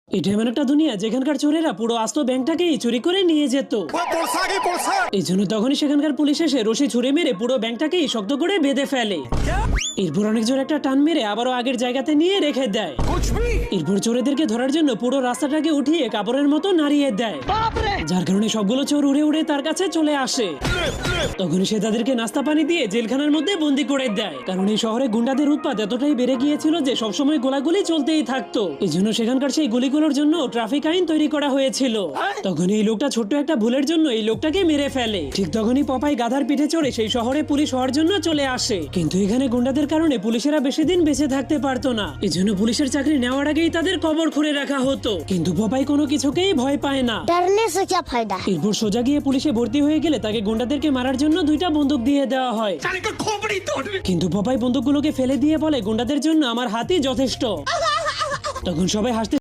এটা এমন একটা দুনিয়া যেখানকার চোরেরা পুরো আস্ত ব্যাংকটাকেই চুরি করে নিয়ে যেত। এই জন্য তখনই সেখানকার পুলিশ এসে রশি ছুঁড়ে মেরে পুরো ব্যাংকটাকেই শক্ত করে বেঁধে ফেলে। এরপর অনেক জোর একটা টান মেরে আবারও আগের জায়গাতে নিয়ে রেখে দেয়। এরপর চোরেদেরকে ধরার জন্য পুরো রাস্তাটাকে উঠিয়ে কাপড়ের মতো নাড়িয়ে দেয়, যার কারণে সবগুলো চোর উড়ে উড়ে তার কাছে চলে আসে। তখনই সে তাদেরকে নাস্তা পানি দিয়ে জেলখানার মধ্যে বন্দি করে দেয়, কারণ এই শহরে গুন্ডাদের উৎপাত এতটাই বেড়ে গিয়েছিল যে সবসময় গোলাগুলি চলতেই থাকতো। এই জন্য সেখানকার সেই গুলিগুলোর জন্য ট্রাফিক আইন তৈরি করা হয়েছিল। তখন এই লোকটা ছোট্ট একটা ভুলের জন্য এই লোকটাকে মেরে ফেলে। ঠিক তখনই পপাই গাধার পিঠে চড়ে সেই শহরে পুলিশ হওয়ার জন্য চলে আসে, কিন্তু এখানে গুন্ডাদের কারণে পুলিশেরা বেশি দিন বেঁচে থাকতে পারতো না। এই জন্য পুলিশের চাকরি নেওয়ার আগেই তাদের কবর খুঁড়ে রাখা হতো। কিন্তু পপাই কোনো কিছুকেই ভয় পায় না। डरने से क्या फायदा है? এরপর সোজা গিয়ে পুলিশে ভর্তি হয়ে গেলে তাকে গুন্ডাদেরকে মারার জন্য 2টা বন্দুক দিয়ে দেওয়া হয়। কিন্তু পপাই বন্দুকগুলোকে ফেলে দিয়ে বলে, গুন্ডাদের জন্য আমার হাতই যথেষ্ট। তখন সবাই হাসতে